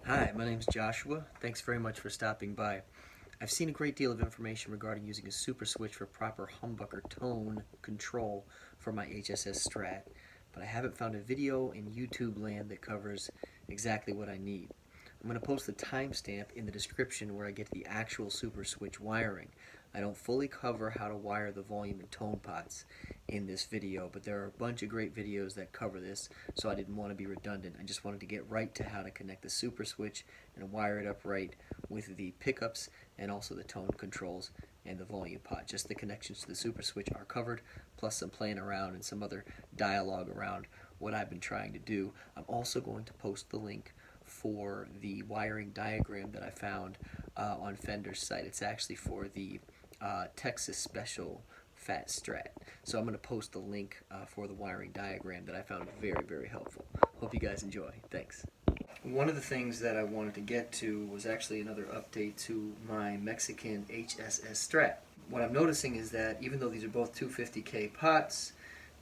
Hi, my name is Joshua. Thanks very much for stopping by. I've seen a great deal of information regarding using a super switch for proper humbucker tone control for my HSS Strat, but I haven't found a video in YouTube land that covers exactly what I need. I'm going to post the timestamp in the description where I get to the actual super switch wiring. I don't fully cover how to wire the volume and tone pots in this video, but there are a bunch of great videos that cover this, so I didn't want to be redundant. I just wanted to get right to how to connect the super switch and wire it up right with the pickups and also the tone controls and the volume pot. Just the connections to the super switch are covered, plus some playing around and some other dialogue around what I've been trying to do. I'm also going to post the link for the wiring diagram that I found on Fender's site. It's actually for the Texas Special Fat Strat. So I'm going to post the link for the wiring diagram that I found very, very helpful. Hope you guys enjoy. Thanks. One of the things that I wanted to get to was actually another update to my Mexican HSS Strat. What I'm noticing is that even though these are both 250K pots,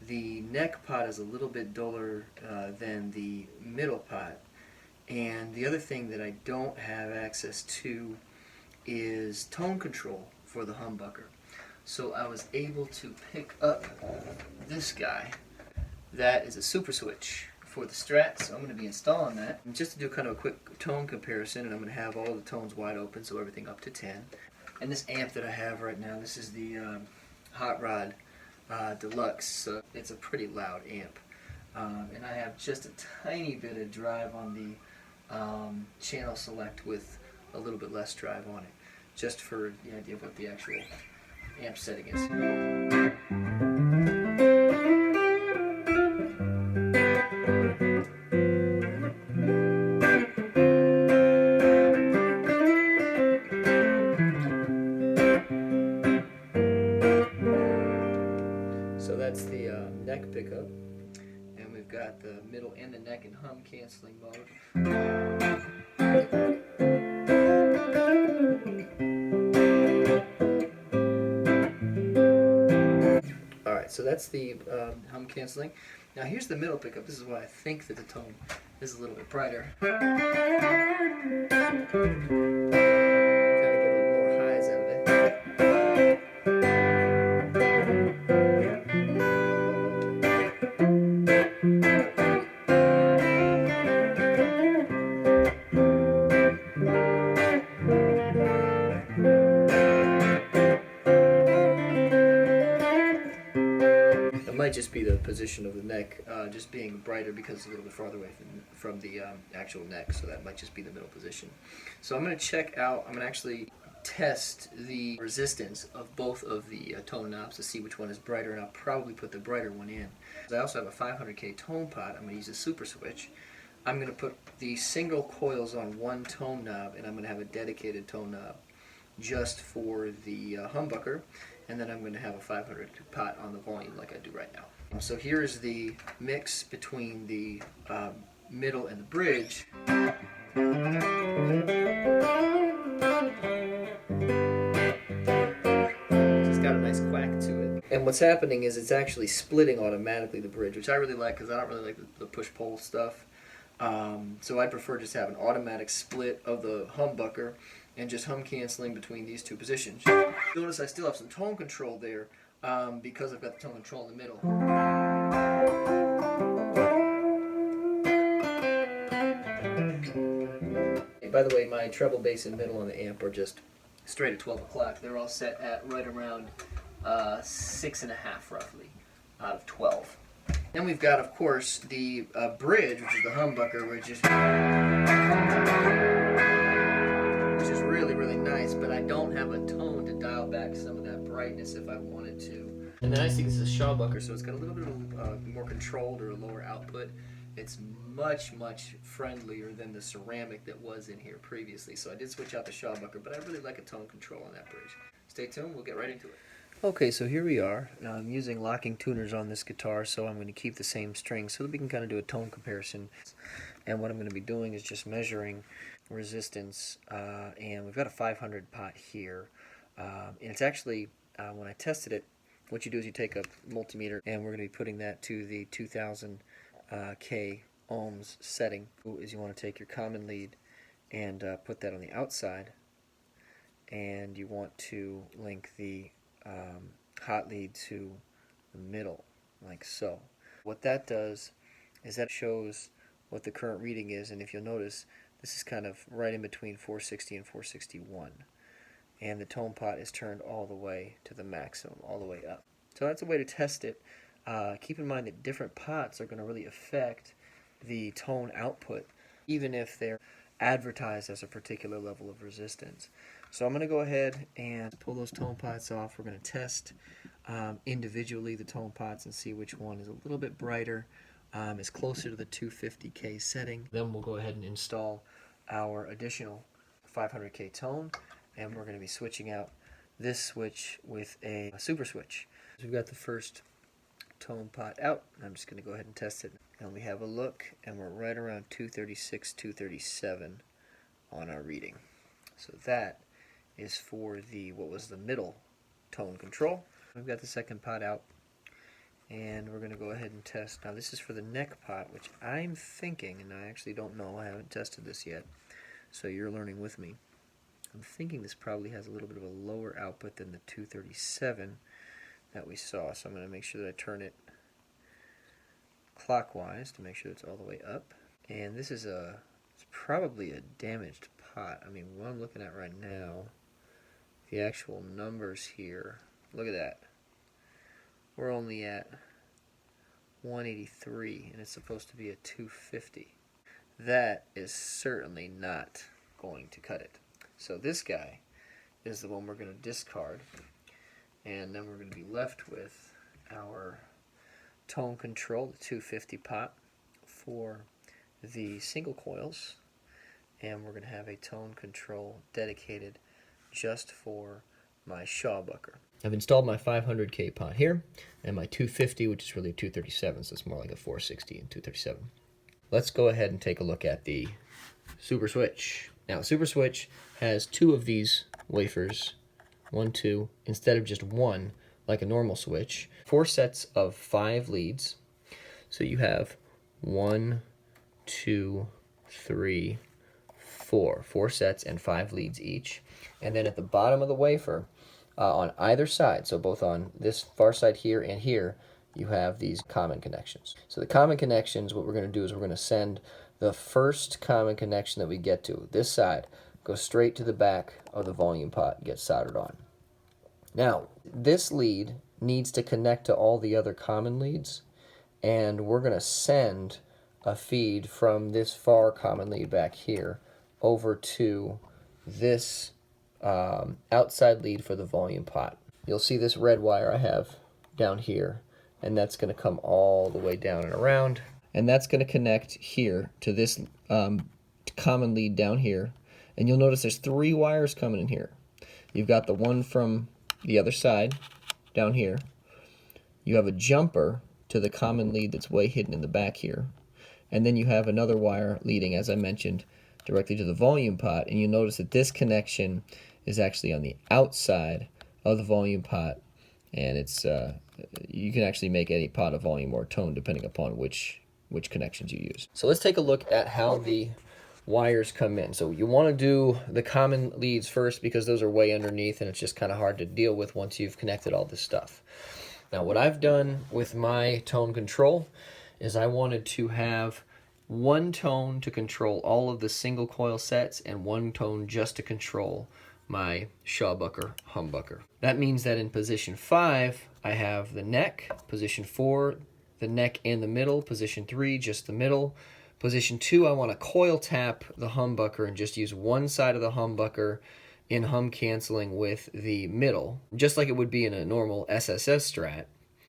the neck pot is a little bit duller than the middle pot. And the other thing that I don't have access to is tone control for the humbucker. So I was able to pick up this guy. That is a super switch for the Strat, so I'm going to be installing that. And just to do kind of a quick tone comparison, and I'm going to have all the tones wide open, so everything up to 10. And this amp that I have right now, this is the Hot Rod Deluxe, so it's a pretty loud amp. And I have just a tiny bit of drive on the channel select with a little bit less drive on it, just for the idea of what the actual amp setting is. So that's the neck pickup, and we've got the middle and the neck in hum canceling mode. Alright, so that's the hum canceling. Now here's the middle pickup. This is why I think that the tone is a little bit brighter. Kind of get a little more highs out of it. It might just be the position of the neck just being brighter because it's a little bit farther away from the actual neck, so that might just be the middle position. So I'm going to check out, I'm going to actually test the resistance of both of the tone knobs to see which one is brighter, and I'll probably put the brighter one in. I also have a 500K tone pot. I'm going to use a super switch. I'm going to put the single coils on one tone knob, and I'm going to have a dedicated tone knob just for the humbucker, and then I'm going to have a 500 pot on the volume like I do right now. So here is the mix between the middle and the bridge. It's got a nice quack to it. And what's happening is it's actually splitting automatically the bridge, which I really like because I don't really like the push-pull stuff. So I prefer just have an automatic split of the humbucker and just hum canceling between these two positions. Notice I still have some tone control there because I've got the tone control in the middle. By the way, my treble, bass, and middle on the amp are just straight at 12 o'clock. They're all set at right around 6.5 roughly out of 12. Then we've got, of course, the bridge, which is the humbucker, which is really, really nice, but I don't have a tone to dial back some of that brightness if I wanted to. And the nice thing is this is a Humbucker, so it's got a little bit of more controlled or a lower output. It's much, much friendlier than the ceramic that was in here previously. So I did switch out the Humbucker, but I really like a tone control on that bridge. Stay tuned, we'll get right into it. Okay, so here we are. Now I'm using locking tuners on this guitar, so I'm going to keep the same strings so that we can kind of do a tone comparison. And what I'm going to be doing is just measuring resistance, and we've got a 500 pot here. And it's actually, when I tested it, what you do is you take a multimeter, and we're going to be putting that to the 2000 K ohms setting. Is you want to take your common lead and put that on the outside, and you want to link the hot lead to the middle, like so. What that does is that shows what the current reading is, and if you'll notice, this is kind of right in between 460 and 461, and the tone pot is turned all the way to the maximum, all the way up. So that's a way to test it. Keep in mind that different pots are going to really affect the tone output, even if they're advertised as a particular level of resistance. So I'm going to go ahead and pull those tone pots off. We're going to test individually the tone pots and see which one is a little bit brighter, is closer to the 250K setting. Then we'll go ahead and install our additional 500K tone, and we're going to be switching out this switch with a super switch. So we've got the first tone pot out. I'm just going to go ahead and test it, and we have a look, and we're right around 236, 237 on our reading. So that is for the what was the middle tone control. We've got the second pot out, and we're going to go ahead and test. Now this is for the neck pot, which I'm thinking, and I actually don't know, I haven't tested this yet, so you're learning with me. I'm thinking this probably has a little bit of a lower output than the 237 that we saw, so I'm going to make sure that I turn it clockwise to make sure it's all the way up. And this is it's probably a damaged pot. I mean, what I'm looking at right now, the actual numbers here, look at that. We're only at 183, and it's supposed to be a 250. That is certainly not going to cut it. So this guy is the one we're going to discard, and then we're going to be left with our tone control, the 250 pot for the single coils, and we're going to have a tone control dedicated just for my Humbucker. I've installed my 500K pot here, and my 250, which is really a 237, so it's more like a 460 and 237. Let's go ahead and take a look at the super switch. Now, the super switch has two of these wafers, 1, 2, instead of just one, like a normal switch. 4 sets of 5 leads. So you have 1, 2, 3, 4. 4 sets and 5 leads each. And then at the bottom of the wafer, on either side, so both on this far side here and here, you have these common connections. So the common connections, what we're going to do is we're going to send the first common connection that we get to, this side, go straight to the back of the volume pot and get soldered on. Now, this lead needs to connect to all the other common leads, and we're going to send a feed from this far common lead back here over to this outside lead for the volume pot. You'll see this red wire I have down here, and that's going to come all the way down and around, and that's going to connect here to this common lead down here. And you'll notice there's 3 wires coming in here. You've got the one from the other side down here. You have a jumper to the common lead that's way hidden in the back here, and then you have another wire leading, as I mentioned, directly to the volume pot. And you notice that this connection is actually on the outside of the volume pot, and it's you can actually make any pot a volume or tone depending upon which connections you use. So let's take a look at how the wires come in. So you want to do the common leads first because those are way underneath and it's just kind of hard to deal with once you've connected all this stuff. Now what I've done with my tone control is I wanted to have one tone to control all of the single coil sets and one tone just to control my humbucker. That means that in position 5 I have the neck, position 4 the neck and the middle, position 3 just the middle, position 2 I want to coil tap the humbucker and just use one side of the humbucker in hum canceling with the middle, just like it would be in a normal HSS strat.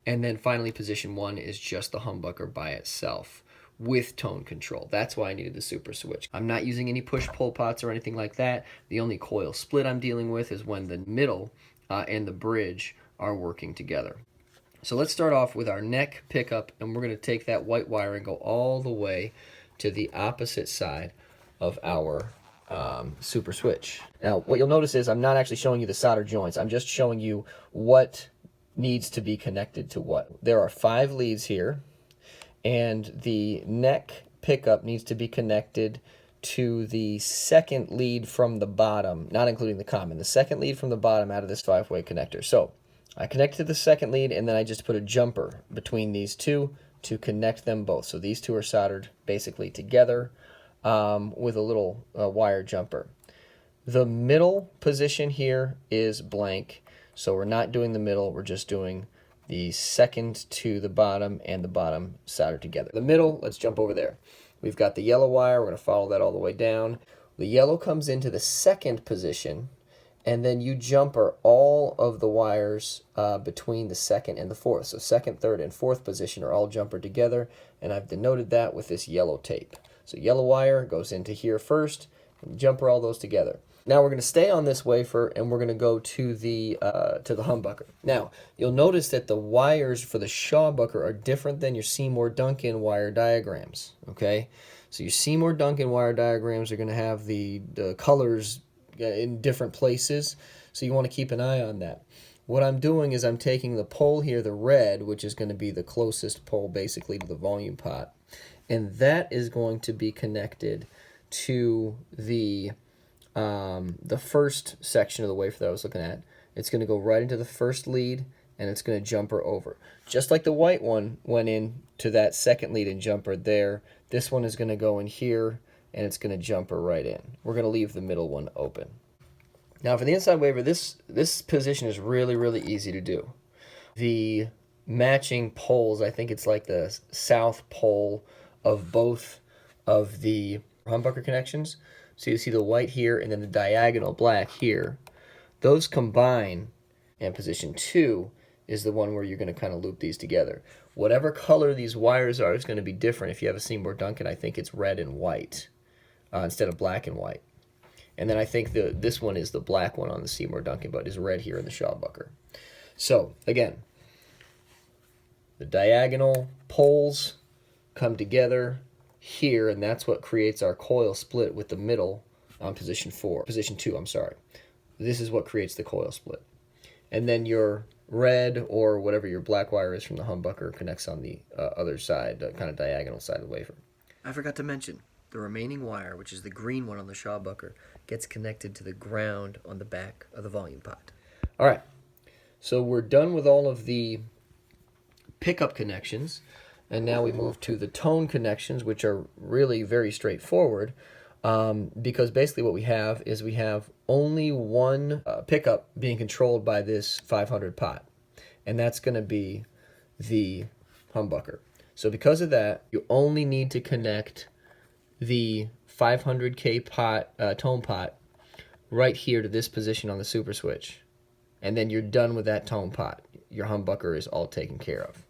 And then finally position 1 is just the humbucker by itself with tone control. That's why I needed the super switch. I'm not using any push-pull pots or anything like that. The only coil split I'm dealing with is when the middle and the bridge are working together. So let's start off with our neck pickup, and we're going to take that white wire and go all the way to the opposite side of our super switch. Now what you'll notice is I'm not actually showing you the solder joints. I'm just showing you what needs to be connected to what. There are 5 leads here, and the neck pickup needs to be connected to the second lead from the bottom, not including the common, the second lead from the bottom out of this 5-way connector. So I connect to the second lead, and then I just put a jumper between these two to connect them both. So these two are soldered basically together with a little wire jumper. The middle position here is blank, so we're not doing the middle, we're just doing the second to the bottom and the bottom soldered together. The middle, let's jump over there. We've got the yellow wire, we're going to follow that all the way down. The yellow comes into the second position, and then you jumper all of the wires between the second and the fourth. So second, third, and fourth position are all jumpered together, and I've denoted that with this yellow tape. So yellow wire goes into here first, and jumper all those together. Now we're going to stay on this wafer, and we're going to go to the humbucker. Now, you'll notice that the wires for the Humbucker are different than your Seymour-Duncan wire diagrams, okay? So your Seymour-Duncan wire diagrams are going to have the colors in different places, so you want to keep an eye on that. What I'm doing is I'm taking the pole here, the red, which is going to be the closest pole basically to the volume pot, and that is going to be connected to the first section of the wafer that I was looking at. It's going to go right into the first lead, and it's going to jumper over. Just like the white one went into that second lead and jumpered there, this one is going to go in here, and it's going to jumper right in. We're going to leave the middle one open. Now for the inside wafer, this position is really, really easy to do. The matching poles, I think it's like the south pole of both of the humbucker connections. So you see the white here and then the diagonal black here. Those combine, and position 2 is the one where you're going to kind of loop these together. Whatever color these wires are is going to be different. If you have a Seymour-Duncan, I think it's red and white instead of black and white. And then I think this one is the black one on the Seymour-Duncan, but is red here in the Humbucker. So again, the diagonal poles come together here, and that's what creates our coil split with the middle on position 2, I'm sorry. This is what creates the coil split. And then your red or whatever your black wire is from the humbucker connects on the other side, kind of diagonal side of the wafer. I forgot to mention, the remaining wire, which is the green one on the Humbucker, gets connected to the ground on the back of the volume pot. All right, so we're done with all of the pickup connections. And now we move to the tone connections, which are really very straightforward, because basically what we have is we have only one pickup being controlled by this 500 pot, and that's going to be the humbucker. So because of that, you only need to connect the 500K pot, tone pot right here to this position on the super switch, and then you're done with that tone pot. Your humbucker is all taken care of.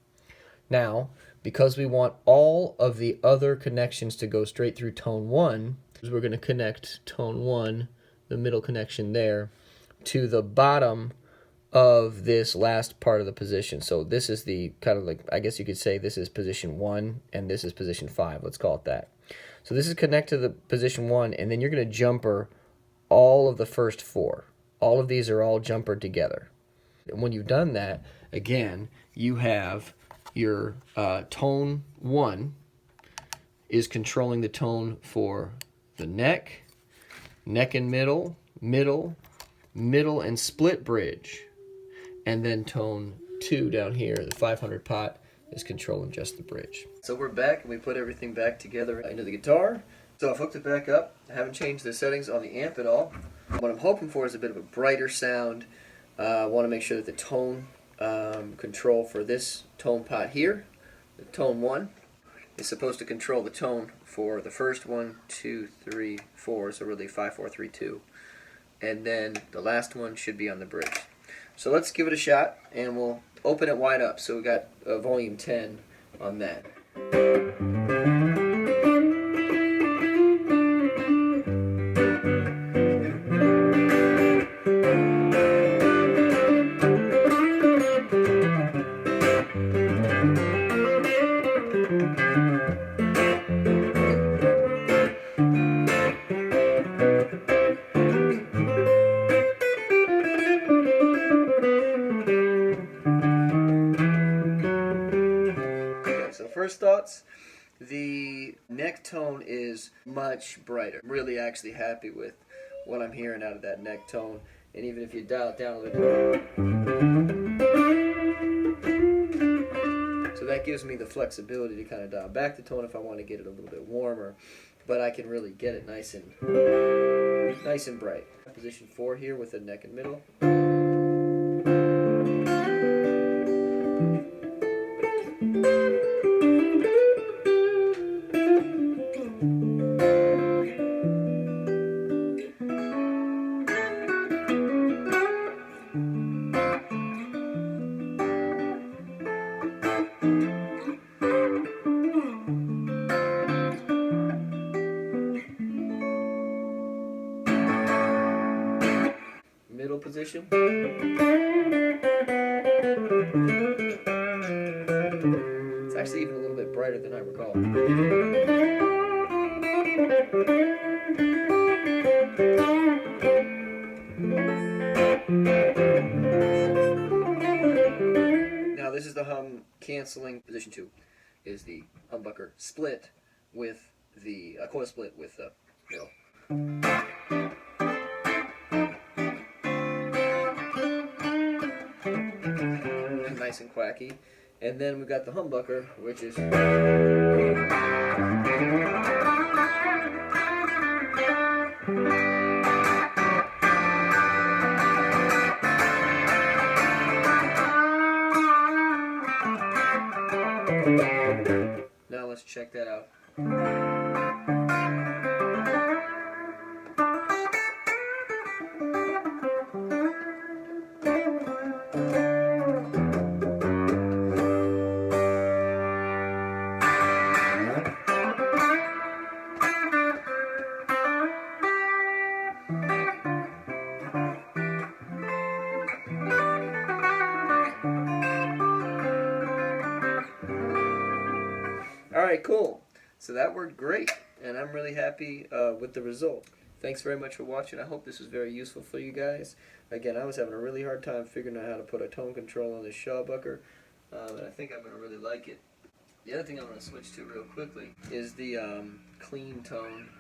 Now, because we want all of the other connections to go straight through tone 1, we're going to connect tone 1, the middle connection there, to the bottom of this last part of the position. So this is the kind of like, I guess you could say this is position 1 and this is position 5. Let's call it that. So this is connected to the position 1, and then you're going to jumper all of the first 4. All of these are all jumpered together. And when you've done that, again, you have your tone 1 is controlling the tone for the neck and middle, and split bridge. And then tone 2 down here, the 500 pot, is controlling just the bridge. So we're back, and we put everything back together into the guitar. So I've hooked it back up. I haven't changed the settings on the amp at all. What I'm hoping for is a bit of a brighter sound. I want to make sure that the tone control for this tone pot here, the tone 1, is supposed to control the tone for the first 1, 2, 3, 4, so really 5, 4, 3, 2. And then the last one should be on the bridge. So let's give it a shot, and we'll open it wide up. So we got volume 10 on that. First thoughts, the neck tone is much brighter. I'm really actually happy with what I'm hearing out of that neck tone. And even if you dial it down a little bit, so that gives me the flexibility to kind of dial back the tone if I want to get it a little bit warmer, but I can really get it nice and bright. Position 4 here with the neck and middle. Middle position. It's actually even a little bit brighter than I recall. Now this is the hum canceling. Position 2 is the humbucker split with the coil split with the middle. Nice and quacky. And then we've got the humbucker, which is now let's check that out. Alright, cool. So that worked great, and I'm really happy with the result. Thanks very much for watching. I hope this was very useful for you guys. Again, I was having a really hard time figuring out how to put a tone control on this Humbucker, and I think I'm going to really like it. The other thing I'm going to switch to real quickly is the clean tone.